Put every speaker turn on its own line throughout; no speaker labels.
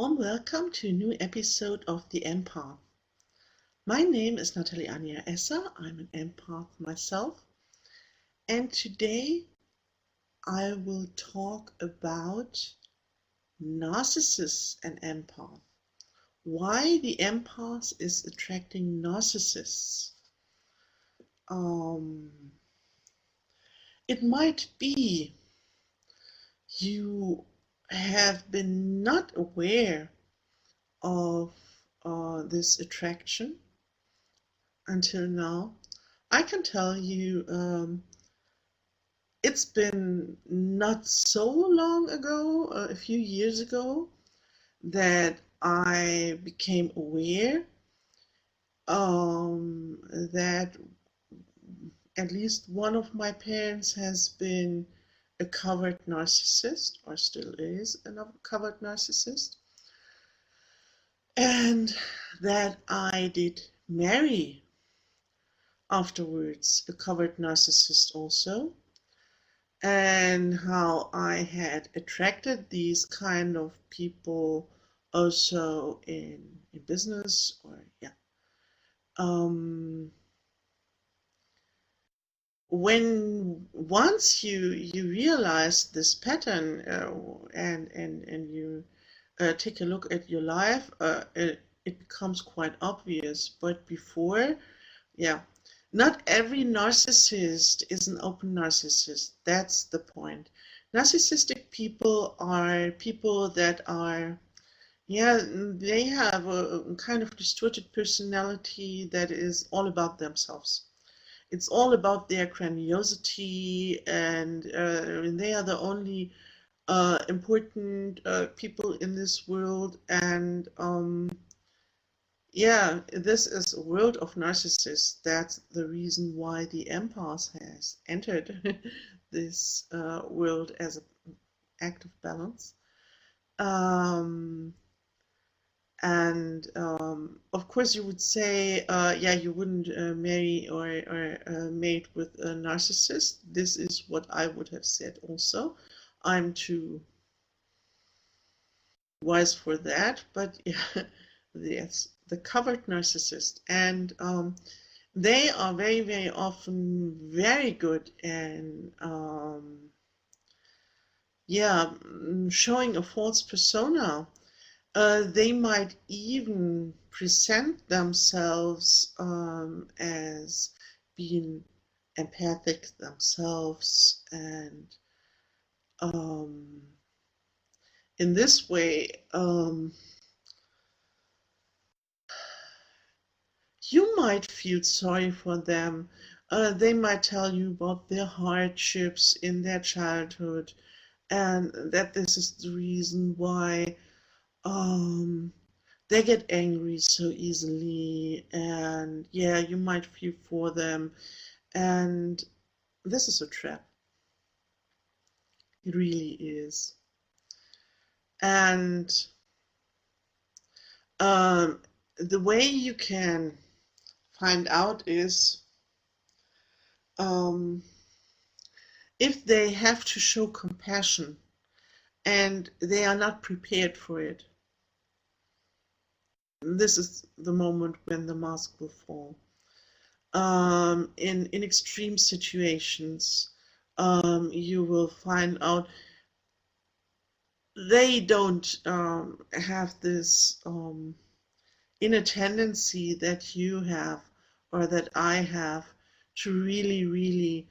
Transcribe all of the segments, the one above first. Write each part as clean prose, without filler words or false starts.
warm welcome to a new episode of the EmPath. My name is Natalie Anja Esser. I'm an empath myself, and today I will talk about narcissists and empath. Why the empath is attracting narcissists. It might be you have been not aware of this attraction until now. I can tell you it's been not so long ago, a few years ago, that I became aware that at least one of my parents has been a covert narcissist, or still is a covert narcissist, and that I did marry afterwards a covert narcissist also, and how I had attracted these kind of people also in business, or when once you realize this pattern and you take a look at your life, it becomes quite obvious. But before, not every narcissist is an open narcissist. That's the point. Narcissistic people are people that are, they have a kind of distorted personality that is all about themselves. It's all about their grandiosity, and they are the only important people in this world. And this is a world of narcissists. That's the reason why the empath has entered this world as an act of balance. Of course you would say, you wouldn't marry or mate with a narcissist. This is what I would have said also. I'm too wise for that, but yes, the covert narcissist. And they are very, very often very good in showing a false persona. They might even present themselves as being empathic themselves, and in this way you might feel sorry for them. They might tell you about their hardships in their childhood, and that this is the reason why they get angry so easily, and you might feel for them, and this is a trap. It really is. And the way you can find out is if they have to show compassion and they are not prepared for it. This is the moment when the mask will fall. In extreme situations, you will find out they don't have this inner tendency that you have or that I have to really, really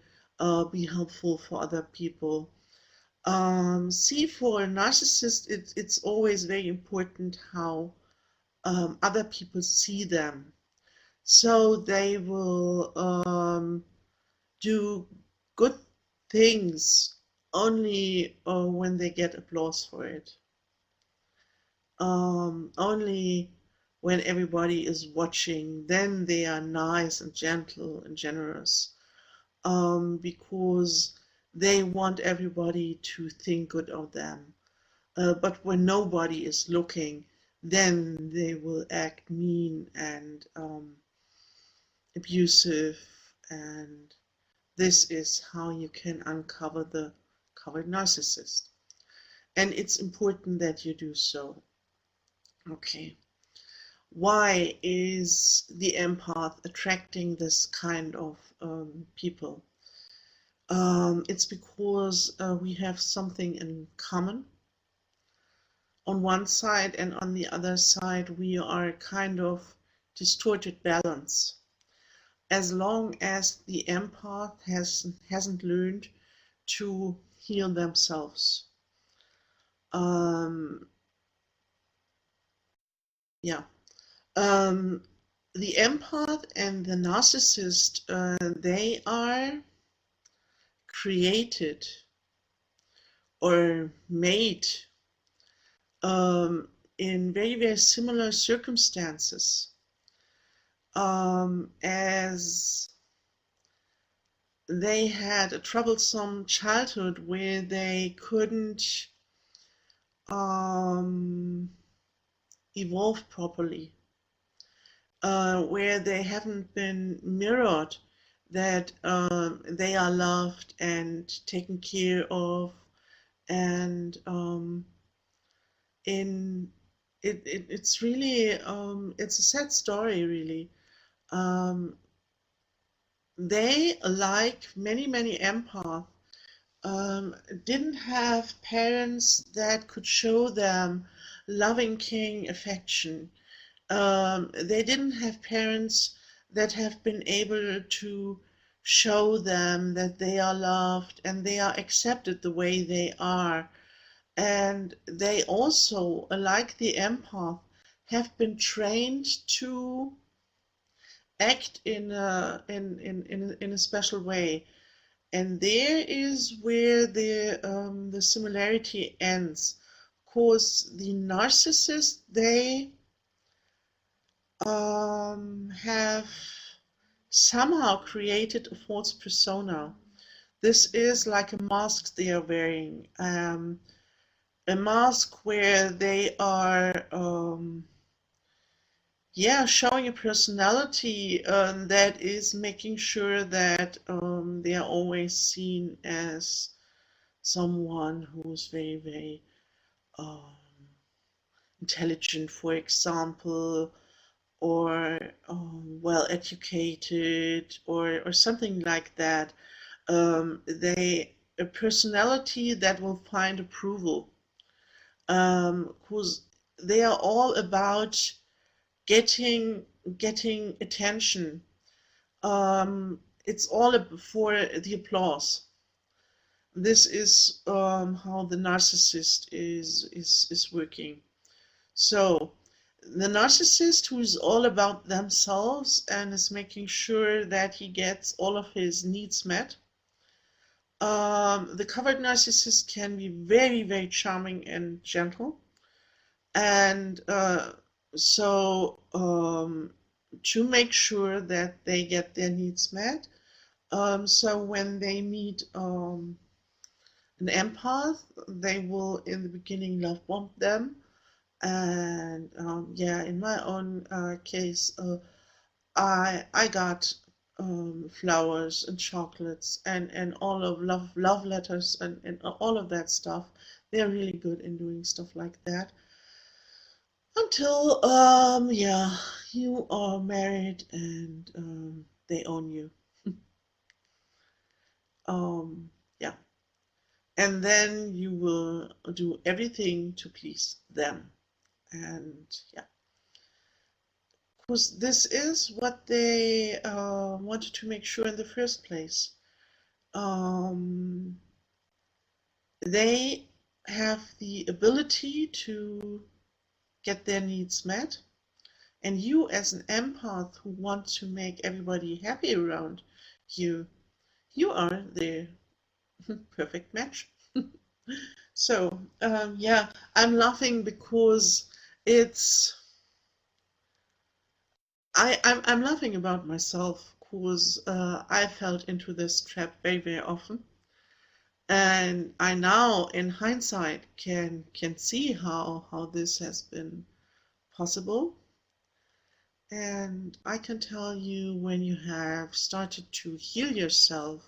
be helpful for other people. See, for a narcissist, it's always very important how other people see them. So they will do good things only when they get applause for it. Only when everybody is watching, then they are nice and gentle and generous, because they want everybody to think good of them. But when nobody is looking, then they will act mean and abusive, and this is how you can uncover the covert narcissist. And it's important that you do so. Okay. Why is the empath attracting this kind of people? It's because we have something in common on one side, and on the other side, we are kind of distorted balance. As long as the empath hasn't learned to heal themselves. Um, yeah. Um, the empath and the narcissist, they are created or made um, in very, very similar circumstances, as they had a troublesome childhood where they couldn't um, evolve properly, where they haven't been mirrored that they are loved and taken care of, and in it's really it's a sad story, really. um, they, like many empaths, didn't have parents that could show them loving, caring affection. They didn't have parents that have been able to show them that they are loved and they are accepted the way they are. And they also, like the empath, have been trained to act in a special way. And there is where the similarity ends. Of course, the narcissist, they have somehow created a false persona. This is like a mask they are wearing, a mask where they are, showing a personality that is making sure that they are always seen as someone who's very, very um, intelligent, for example, or well educated, or something like that. A personality that will find approval, who's they are all about getting attention. It's all for the applause. This is how the narcissist is working. So the narcissist, who is all about themselves and is making sure that he gets all of his needs met. The covert narcissist can be very, very charming and gentle. And so to make sure that they get their needs met. So when they meet an empath, they will in the beginning love bomb them. And in my own case, I got flowers and chocolates and all of love letters and all of that stuff. They're really good in doing stuff like that. Until you are married and they own you. um, yeah, and then you will do everything to please them. And yeah, because this is what they wanted to make sure in the first place. Um, they have the ability to get their needs met, and you, as an empath who wants to make everybody happy around you, you are the perfect match. So I'm laughing because I'm laughing about myself, because I fell into this trap very, very often, and I now, in hindsight, can see how this has been possible. And I can tell you, when you have started to heal yourself,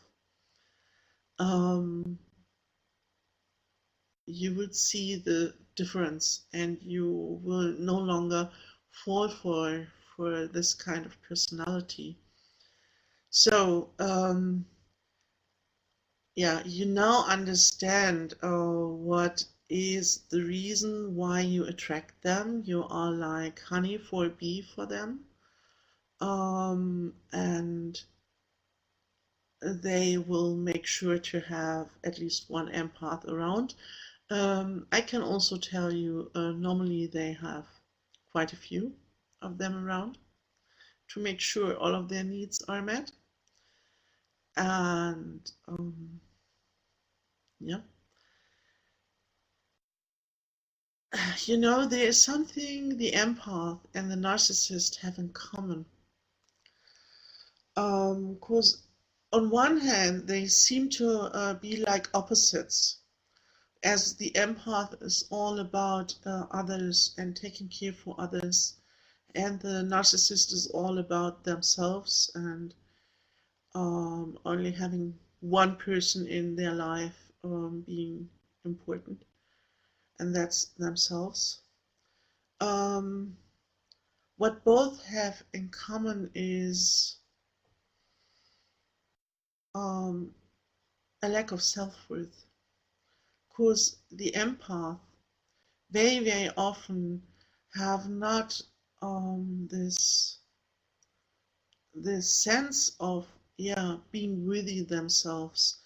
um, you will see the difference, and you will no longer fall for this kind of personality. So yeah, you now understand what is the reason why you attract them. You are like honey for a bee for them. And they will make sure to have at least one empath around. I can also tell you, normally they have quite a few of them around to make sure all of their needs are met. And yeah, you know, there is something the empath and the narcissist have in common. Because on one hand, they seem to be like opposites, as the empath is all about others and taking care for others, and the narcissist is all about themselves and only having one person in their life being important, and that's themselves. Um, what both have in common is a lack of self-worth, because the empath very, very often have not this sense of being worthy themselves.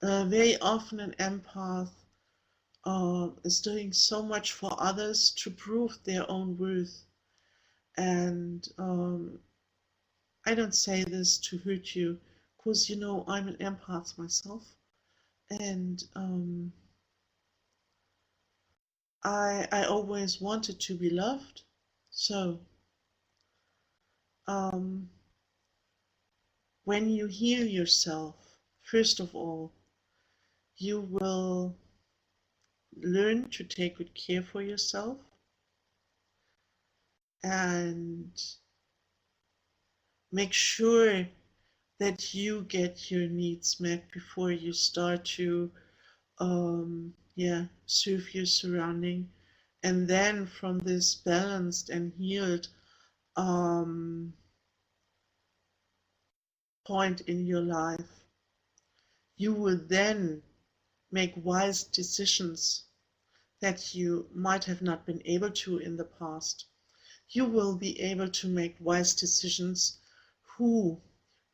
Very often an empath is doing so much for others to prove their own worth. And I don't say this to hurt you, because you know I'm an empath myself, and I always wanted to be loved. So when you heal yourself, first of all, you will learn to take good care for yourself, and make sure that you get your needs met before you start to serve your surrounding. And then from this balanced and healed point in your life, you will then make wise decisions that you might have not been able to in the past. You will be able to make wise decisions who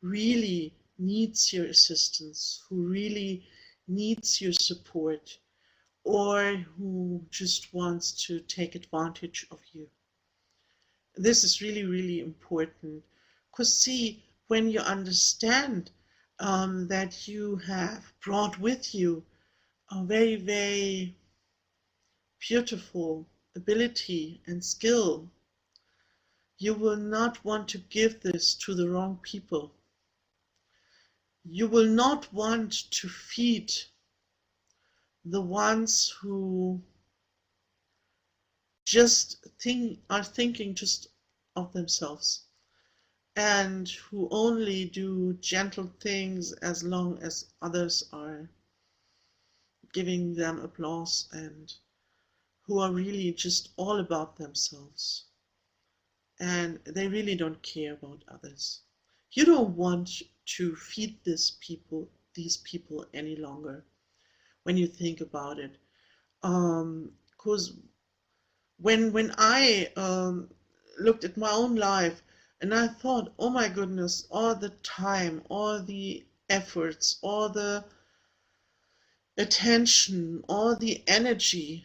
really needs your assistance, who really needs your support, or who just wants to take advantage of you. This is really, really important, because see, when you understand that you have brought with you a very, very beautiful ability and skill, you will not want to give this to the wrong people. You will not want to feed the ones who just are thinking just of themselves, and who only do gentle things as long as others are giving them applause, and who are really just all about themselves, and they really don't care about others. You don't want to feed these people any longer, when you think about it. Because when I looked at my own life, and I thought, oh my goodness, all the time, all the efforts, all the attention, all the energy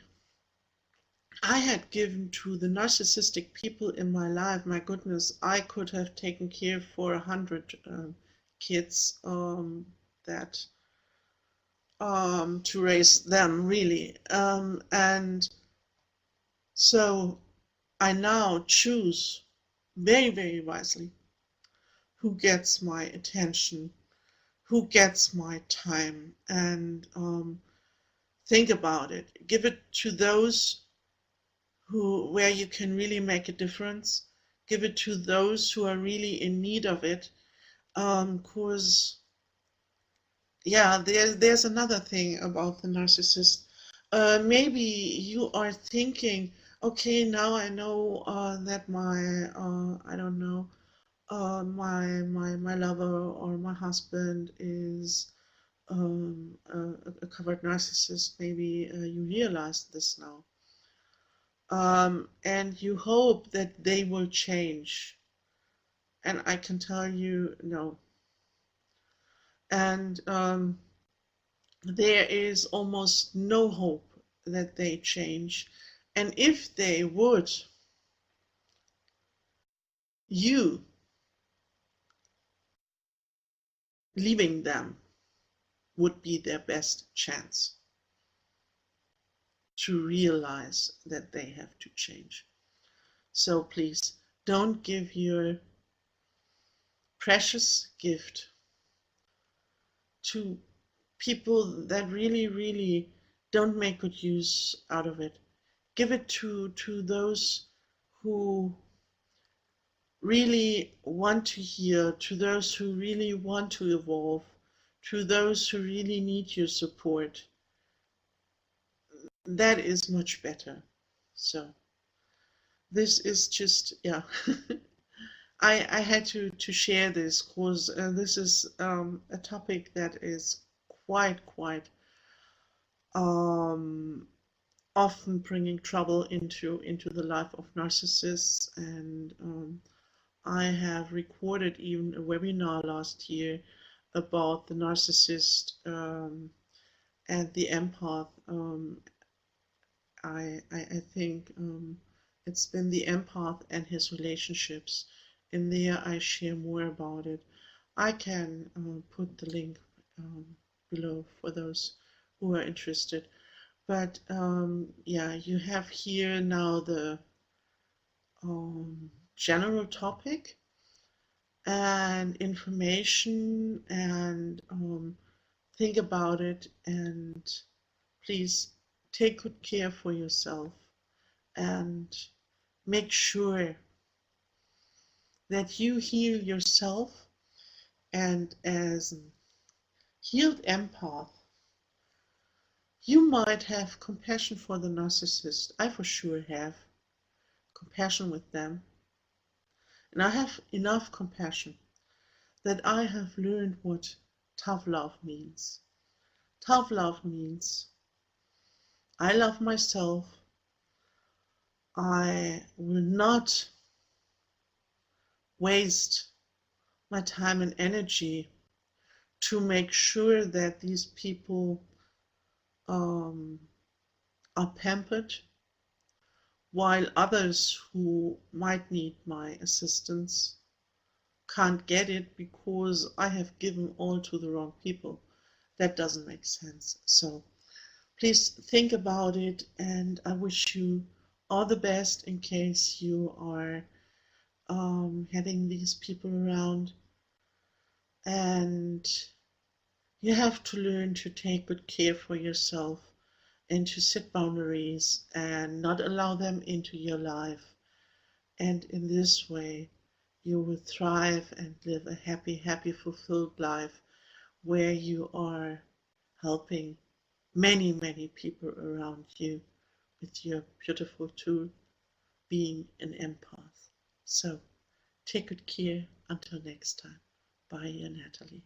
I had given to the narcissistic people in my life, my goodness, I could have taken care for 100 kids that to raise them, really. And so I now choose very, very wisely who gets my attention, who gets my time, and think about it. Give it to those where you can really make a difference. Give it to those who are really in need of it. Because there's another thing about the narcissist. Maybe you are thinking, okay, now I know that my, I don't know, my lover or my husband is a covert narcissist. Maybe you realize this now. And you hope that they will change. And I can tell you, no. And there is almost no hope that they change. And if they would, you leaving them would be their best chance to realize that they have to change. So please don't give your precious gift to people that really don't make good use out of it. Give it to those who really want to hear, to those who really want to evolve, to those who really need your support. That is much better. So this is just, yeah. I had to share this because this is a topic that is quite often bringing trouble into the life of narcissists. And I have recorded even a webinar last year about the narcissist and the empath. I think it's been the empath and his relationships. In there I share more about it. I can put the link below for those who are interested. But yeah, you have here now the general topic and information, and think about it, and please take good care for yourself and make sure that you heal yourself. And as a healed empath, you might have compassion for the narcissist. I for sure have compassion with them. And I have enough compassion that I have learned what tough love means. Tough love means I love myself. I will not waste my time and energy to make sure that these people are pampered, while others who might need my assistance can't get it because I have given all to the wrong people. That doesn't make sense. So please think about it, and I wish you all the best in case you are having these people around. And you have to learn to take good care for yourself and to set boundaries and not allow them into your life. And in this way, you will thrive and live a happy, fulfilled life where you are helping many people around you with your beautiful tool, being an empath. So take good care until next time. Bye, your Natalie.